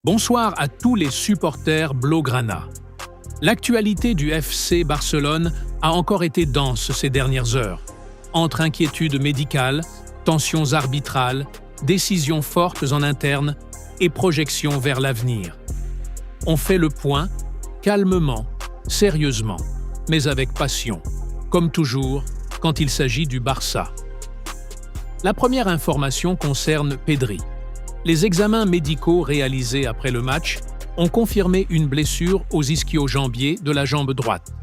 Bonsoir à tous les supporters blaugrana. L'actualité du FC Barcelone a encore été dense ces dernières heures. Entre inquiétudes médicales, tensions arbitrales, décisions fortes en interne et projections vers l'avenir. On fait le point, calmement, sérieusement, mais avec passion, comme toujours quand il s'agit du Barça. La première information concerne Pedri. Les examens médicaux réalisés après le match ont confirmé une blessure aux ischio-jambiers de la jambe droite.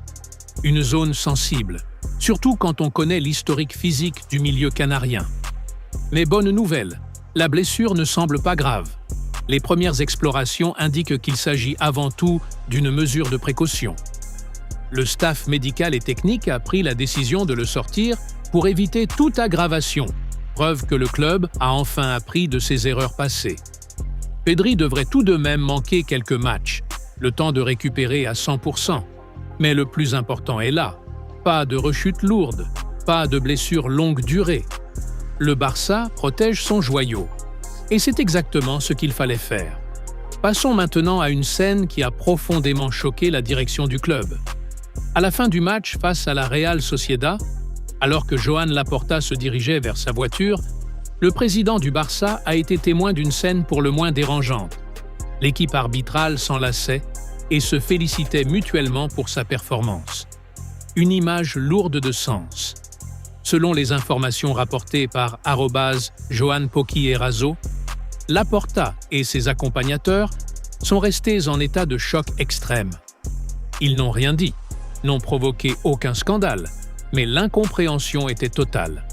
Une zone sensible, surtout quand on connaît l'historique physique du milieu canarien. Mais bonne nouvelle, la blessure ne semble pas grave. Les premières explorations indiquent qu'il s'agit avant tout d'une mesure de précaution. Le staff médical et technique a pris la décision de le sortir pour éviter toute aggravation, preuve que le club a enfin appris de ses erreurs passées. Pedri devrait tout de même manquer quelques matchs, le temps de récupérer à 100%. Mais le plus important est là. Pas de rechute lourde, pas de blessure longue durée. Le Barça protège son joyau. Et c'est exactement ce qu'il fallait faire. Passons maintenant à une scène qui a profondément choqué la direction du club. À la fin du match face à la Real Sociedad, alors que Joan Laporta se dirigeait vers sa voiture, le président du Barça a été témoin d'une scène pour le moins dérangeante. L'équipe arbitrale s'enlaçait et se félicitait mutuellement pour sa performance. Une image lourde de sens. Selon les informations rapportées par @Joan Poki Eraso, Laporta et ses accompagnateurs sont restés en état de choc extrême. Ils n'ont rien dit, n'ont provoqué aucun scandale, mais l'incompréhension était totale.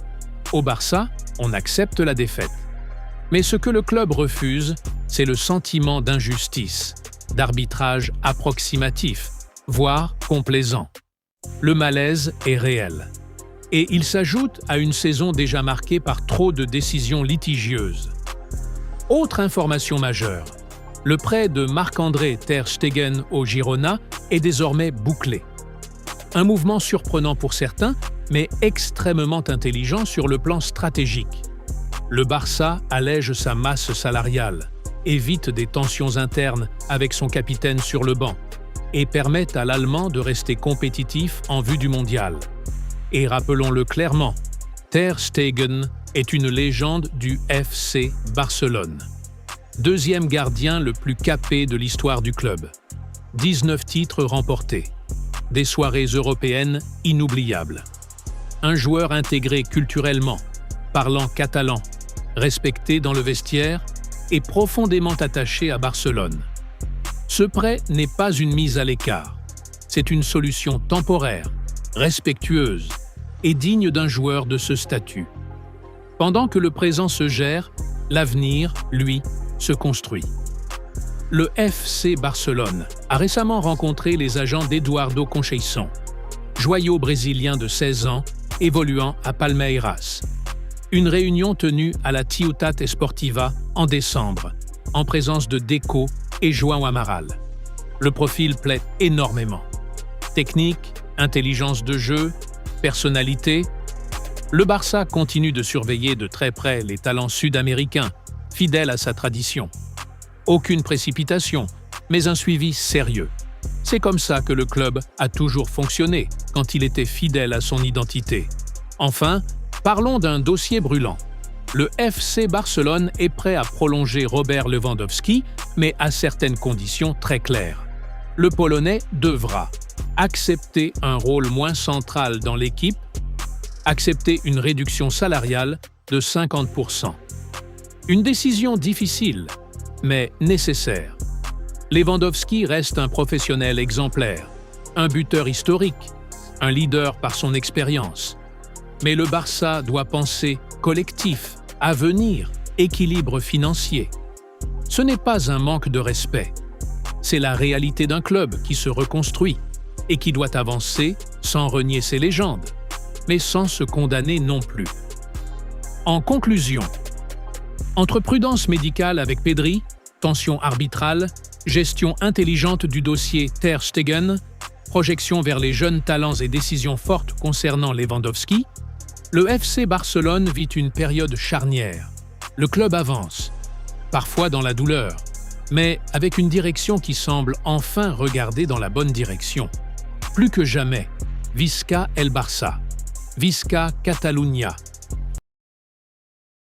Au Barça, on accepte la défaite. Mais ce que le club refuse, c'est le sentiment d'injustice, d'arbitrage approximatif, voire complaisant. Le malaise est réel. Et il s'ajoute à une saison déjà marquée par trop de décisions litigieuses. Autre information majeure, le prêt de Marc-André Ter Stegen au Girona est désormais bouclé. Un mouvement surprenant pour certains, mais extrêmement intelligent sur le plan stratégique. Le Barça allège sa masse salariale, évite des tensions internes avec son capitaine sur le banc et permet à l'Allemand de rester compétitif en vue du mondial. Et rappelons-le clairement, Ter Stegen est une légende du FC Barcelone. Deuxième gardien le plus capé de l'histoire du club. 19 titres remportés. Des soirées européennes inoubliables. Un joueur intégré culturellement, parlant catalan, respecté dans le vestiaire et profondément attaché à Barcelone. Ce prêt n'est pas une mise à l'écart. C'est une solution temporaire, respectueuse et digne d'un joueur de ce statut. Pendant que le présent se gère, l'avenir, lui, se construit. Le FC Barcelone a récemment rencontré les agents d'Eduardo Conceição, joyau brésilien de 16 ans, évoluant à Palmeiras. Une réunion tenue à la Ciutat Esportiva en décembre, en présence de Deco et João Amaral. Le profil plaît énormément. Technique, intelligence de jeu, personnalité. Le Barça continue de surveiller de très près les talents sud-américains, fidèles à sa tradition. Aucune précipitation, mais un suivi sérieux. C'est comme ça que le club a toujours fonctionné, quand il était fidèle à son identité. Enfin, parlons d'un dossier brûlant. Le FC Barcelone est prêt à prolonger Robert Lewandowski, mais à certaines conditions très claires. Le Polonais devra accepter un rôle moins central dans l'équipe, accepter une réduction salariale de 50%. Une décision difficile, mais nécessaire. Lewandowski reste un professionnel exemplaire, un buteur historique, un leader par son expérience. Mais le Barça doit penser collectif, avenir, équilibre financier. Ce n'est pas un manque de respect. C'est la réalité d'un club qui se reconstruit et qui doit avancer sans renier ses légendes, mais sans se condamner non plus. En conclusion, entre prudence médicale avec Pedri, tension arbitrale, gestion intelligente du dossier Ter Stegen, projection vers les jeunes talents et décisions fortes concernant Lewandowski, le FC Barcelone vit une période charnière. Le club avance, parfois dans la douleur, mais avec une direction qui semble enfin regarder dans la bonne direction. Plus que jamais, Visca el Barça, Visca Catalunya,